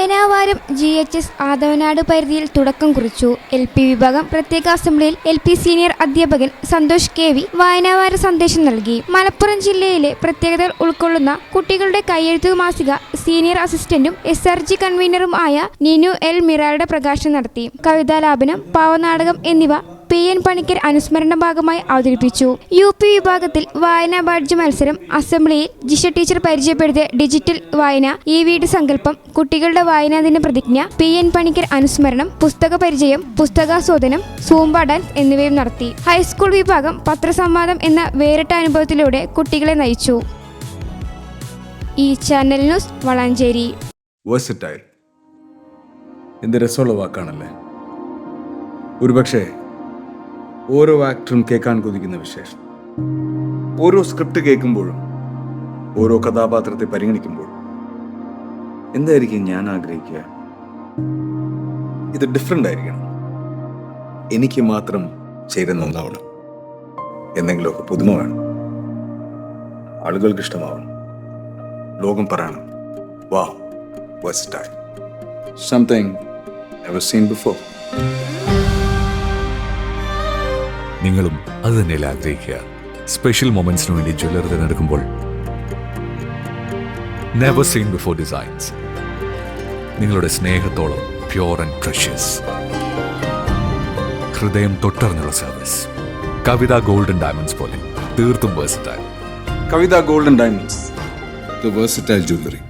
വായനാവാരം GHS Athavanad പരിധിയിൽ തുടക്കം കുറിച്ചു. LP വിഭാഗം പ്രത്യേക അസംബ്ലിയിൽ LP സീനിയർ അധ്യാപകൻ സന്തോഷ് KV വായനാവാര സന്ദേശം നൽകി. മലപ്പുറം ജില്ലയിലെ പ്രത്യേകതകൾ ഉൾക്കൊള്ളുന്ന കുട്ടികളുടെ കയ്യെഴുത്തു മാസിക സീനിയർ അസിസ്റ്റന്റും SRG കൺവീനറും ആയ നിനു L മിറായുടെ പ്രകാശനം നടത്തി. കവിതാലാപനം, പാവനാടകം എന്നിവ PN പണിക്കർ അനുസ്മരണ ഭാഗമായി അവതരിപ്പിച്ചു. UP വിഭാഗത്തിൽ വായനാ ബാഡ്ജ് മത്സരം, അസംബ്ലിയിൽ ജിഷ ടീച്ചർ പരിചയപ്പെടുത്തിയ ഡിജിറ്റൽ വായന, EVD സങ്കല്പം, കുട്ടികളുടെ വായനാ ദിന പ്രതിജ്ഞ, PN പണിക്കർ അനുസ്മരണം, പുസ്തക പരിചയം, പുസ്തകാസ്വാദനം, സൂംബ ഡാൻസ് എന്നിവയും നടത്തി. ഹൈസ്കൂൾ വിഭാഗം പത്രസംവാദം എന്ന വേറിട്ട അനുഭവത്തിലൂടെ കുട്ടികളെ നയിച്ചു. ഈ ചാനൽ ന്യൂസ് വളാഞ്ചേരി. വേഴ്സറ്റൈൽ എന്ത് രസമുള്ള വാക്കാണല്ലേ. ഒരുപക്ഷെ ഓരോ ആക്ടറും കേൾക്കാൻ കൊതിക്കുന്ന വിശേഷം. ഓരോ സ്ക്രിപ്റ്റ് കേൾക്കുമ്പോഴും ഓരോ കഥാപാത്രത്തെ പരിഗണിക്കുമ്പോഴും എന്തായിരിക്കും ഞാൻ ആഗ്രഹിക്കുക? ഇത് ഡിഫറെൻ്റ് ആയിരിക്കണം, എനിക്ക് മാത്രം ചേരുന്ന ഒന്നാവണം, എന്തെങ്കിലുമൊക്കെ പുതുമ വേണം, ആളുകൾക്ക് ഇഷ്ടമാവണം, ലോകം പറയണം, വാ versatile, something never seen before. നിങ്ങളും അത് തന്നെയല്ലേ ആഗ്രഹിക്കുക? സ്പെഷ്യൽ മൊമെന്റ്സിന് വേണ്ടി ജ്വല്ലറി തിരഞ്ഞെടുക്കുമ്പോൾ നെവർ സീൻ ബിഫോർ ഡിസൈൻസ്, നിങ്ങളുടെ സ്നേഹത്തോളം പ്യോർ ആൻഡ് പ്രഷ്യസ്, ഹൃദയം തൊട്ടറിഞ്ഞുള്ള സർവീസ്. കവിത ഗോൾഡൻ ഡയമണ്ട്സ് പോലെ തീർത്തും versatile. Kavitha golden diamonds, the versatile jewelry.